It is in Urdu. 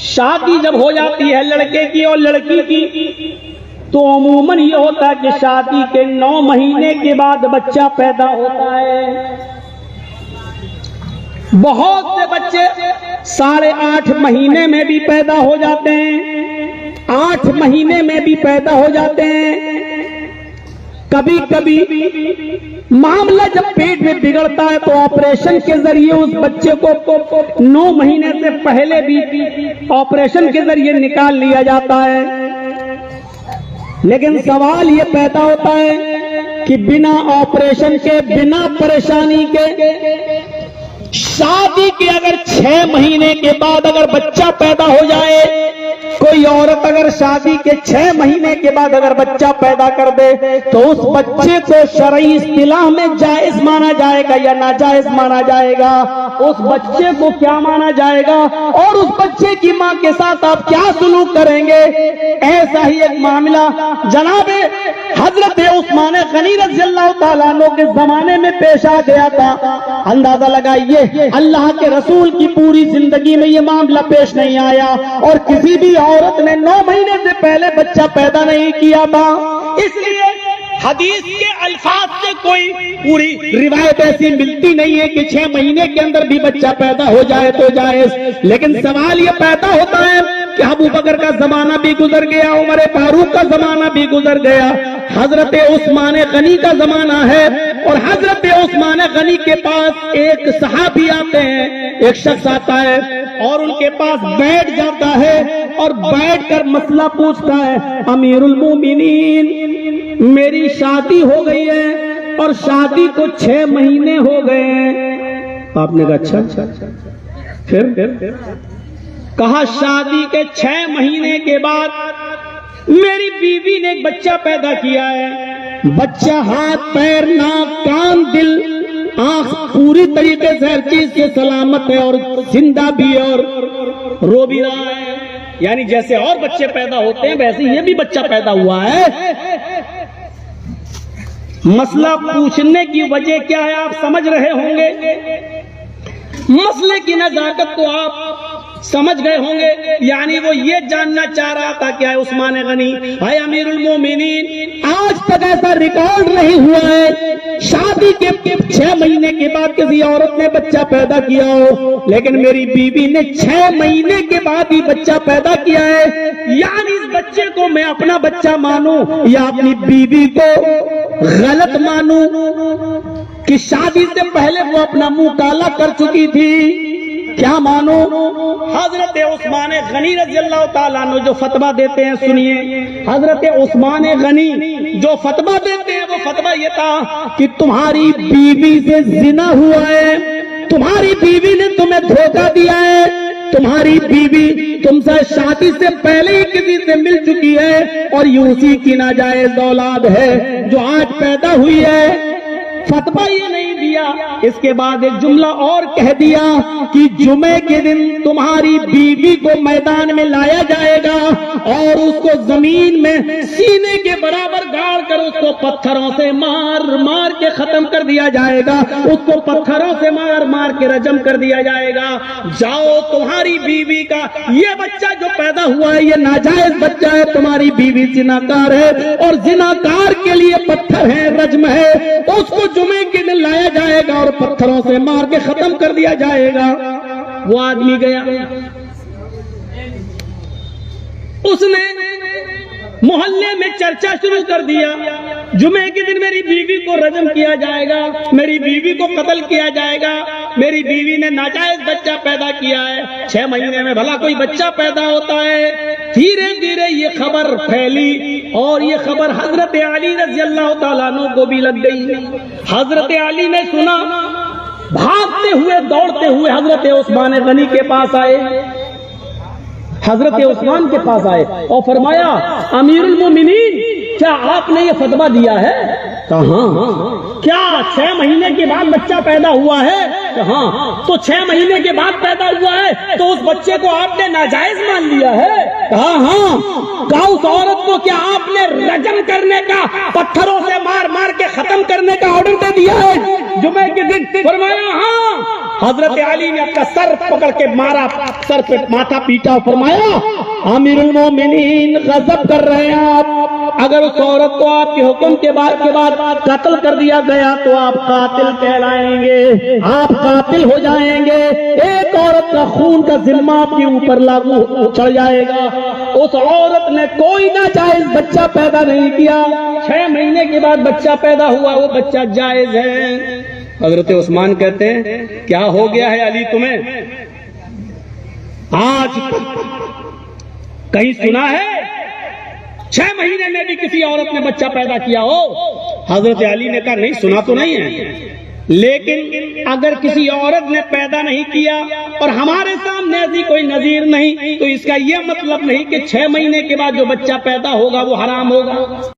شادی جب ہو جاتی ہے لڑکے کی اور لڑکی کی تو عموماً یہ ہوتا ہے کہ شادی کے 9 مہینے کے بعد بچہ پیدا ہوتا ہے۔ بہت سے بچے 8.5 مہینے میں بھی پیدا ہو جاتے ہیں، 8 مہینے میں بھی پیدا ہو جاتے ہیں۔ کبھی کبھی معاملہ جب پیٹ میں بگڑتا ہے تو آپریشن کے ذریعے اس بچے کو 9 مہینے سے پہلے بھی آپریشن کے ذریعے نکال لیا جاتا ہے۔ لیکن سوال یہ پیدا ہوتا ہے کہ بنا آپریشن کے، بنا پریشانی کے، شادی کے اگر 6 مہینے کے بعد اگر بچہ پیدا ہو جائے، کوئی عورت اگر شادی کے 6 مہینے کے بعد اگر بچہ پیدا کر دے تو اس بچے کو شرعی اصطلاح میں جائز مانا جائے گا یا ناجائز مانا جائے گا؟ اس بچے کو کیا مانا جائے گا اور اس بچے کی ماں کے ساتھ آپ کیا سلوک کریں گے؟ ایسا ہی ایک معاملہ جناب حضرت عثمان غنی رضی اللہ تعالیٰ عنہ کے زمانے میں پیش آ گیا تھا۔ اندازہ لگائیے، اللہ کے رسول کی پوری زندگی میں یہ معاملہ پیش نہیں آیا اور کسی بھی عورت نے 9 مہینے سے پہلے بچہ پیدا نہیں کیا تھا۔ اس لیے حدیث کے الفاظ سے کوئی پوری روایت ایسی ملتی نہیں ہے کہ 6 مہینے کے اندر بھی بچہ پیدا ہو جائے تو جائز۔ لیکن سوال یہ پیدا ہوتا ہے کہ ابو بکر کا زمانہ بھی گزر گیا، عمر فاروق کا زمانہ بھی گزر گیا، حضرت عثمان غنی کا زمانہ ہے، اور حضرت عثمان غنی کے پاس ایک صحابی آتے ہیں، ایک شخص آتا ہے اور ان کے پاس بیٹھ جاتا ہے اور بیٹھ کر مسئلہ پوچھتا ہے، امیر المومنین میری شادی ہو گئی ہے اور شادی کو 6 مہینے ہو گئے ہیں۔ آپ نے کہا اچھا، پھر کہا شادی کے 6 مہینے کے بعد میری بیوی نے ایک بچہ پیدا کیا ہے، بچہ ہاتھ پیر ناک کان دل آنکھ پوری طریقے سے ہر چیز سے سلامت ہے اور زندہ بھی ہے اور رو بھی رہا ہے، یعنی جیسے اور بچے پیدا ہوتے ہیں ویسے یہ بھی بچہ پیدا ہوا ہے۔ مسئلہ پوچھنے کی وجہ کیا ہے آپ سمجھ رہے ہوں گے، مسئلے کی نزاکت کو آپ سمجھ گئے ہوں گے، یعنی وہ یہ جاننا چاہ رہا تھا کہ اے عثمان غنی، اے امیر المومنین، آج تک ایسا ریکارڈ نہیں ہوا ہے شادی کے 6 مہینے کے بعد کسی عورت نے بچہ پیدا کیا ہو، لیکن میری بیوی نے 6 مہینے کے بعد ہی بچہ پیدا کیا ہے، یعنی اس بچے کو میں اپنا بچہ مانوں یا اپنی بیوی کو غلط مانوں کہ شادی سے پہلے وہ اپنا منہ کالا کر چکی تھی؟ کیا مانو؟ حضرت عثمان غنی رضی اللہ تعالیٰ عنہ جو فتویٰ دیتے ہیں سنیے، حضرت عثمان غنی جو فتویٰ دیتے ہیں وہ فتویٰ یہ تھا کہ تمہاری بیوی سے زنا ہوا ہے، تمہاری بیوی نے تمہیں دھوکہ دیا ہے، تمہاری بیوی تم سے شادی سے پہلے ہی کسی سے مل چکی ہے اور یہ اسی کی ناجائز اولاد ہے جو آج پیدا ہوئی ہے۔ فتویٰ یہ نہیں دیا، اس کے بعد ایک جملہ اور کہہ دیا کہ جمعے کے دن تمہاری بیوی کو میدان میں لایا جائے گا اور اس کو زمین میں سینے کے برابر گاڑ کر اس کو پتھروں سے مار مار کے ختم کر دیا جائے گا، اس کو پتھروں سے مار مار کے رجم کر دیا جائے گا۔ جاؤ تمہاری بیوی کا یہ بچہ جو پیدا ہوا ہے یہ ناجائز بچہ ہے، تمہاری بیوی زناکار ہے اور زناکار کے لیے پتھر ہے، رجم ہے، اس کو جمعے کے دن لایا جائے گا اور پتھروں سے مار کے ختم کر دیا جائے گا۔ وہ آدمی گیا، اس نے محلے میں چرچا شروع کر دیا، جمعے کے دن میری بیوی کو رجم کیا جائے گا، میری بیوی کو قتل کیا جائے گا، میری بیوی نے ناجائز بچہ پیدا کیا ہے، 6 مہینے میں بھلا کوئی بچہ پیدا ہوتا ہے۔ دھیرے دھیرے یہ خبر پھیلی اور یہ خبر حضرت علی رضی اللہ تعالیٰ عنہ کو بھی لگ گئی۔ حضرت علی نے سنا، بھاگتے ہوئے دوڑتے ہوئے حضرت عثمان غنی کے پاس آئے، حضرت عثمان کے پاس آئے اور فرمایا، امیر المومنین کیا آپ نے یہ فتویٰ دیا ہے؟ کہاں؟ کیا 6 مہینے کے بعد بچہ پیدا ہوا ہے؟ کہاں؟ تو 6 مہینے کے بعد پیدا ہوا ہے تو اس بچے کو آپ نے ناجائز مان لیا ہے؟ کہا ہاں۔ کہا اس عورت کو کیا آپ نے رجم کرنے کا، پتھروں سے مار مار کے ختم کرنے کا آرڈر دے دیا ہے جمعے کے دن؟ فرمایا ہاں۔ حضرت علی نے اپنا سر پکڑ کے مارا، سر پہ ماتھا پیٹا، فرمایا امیر المومنین غضب کر رہے ہیں آپ، اگر اس عورت کو آپ کے حکم کے بعد قتل کر دیا گیا تو آپ قاتل کہلائیں گے، آپ قاتل ہو جائیں گے، ایک عورت کا خون کا ذمہ آپ کے اوپر لاگو چڑھ جائے گا۔ اس عورت نے کوئی ناجائز بچہ پیدا نہیں کیا، 6 مہینے کے بعد بچہ پیدا ہوا، وہ بچہ جائز ہے۔ حضرت عثمان کہتے ہیں کیا ہو گیا ہے علی تمہیں؟ آج کہیں سنا ہے 6 مہینے میں بھی کسی عورت نے بچہ پیدا کیا ہو؟ حضرت علی نے کہا نہیں، سنا تو نہیں ہے، لیکن اگر کسی عورت نے پیدا نہیں کیا اور ہمارے سامنے ایسی کوئی نظیر نہیں تو اس کا یہ مطلب نہیں کہ 6 مہینے کے بعد جو بچہ پیدا ہوگا وہ حرام ہوگا۔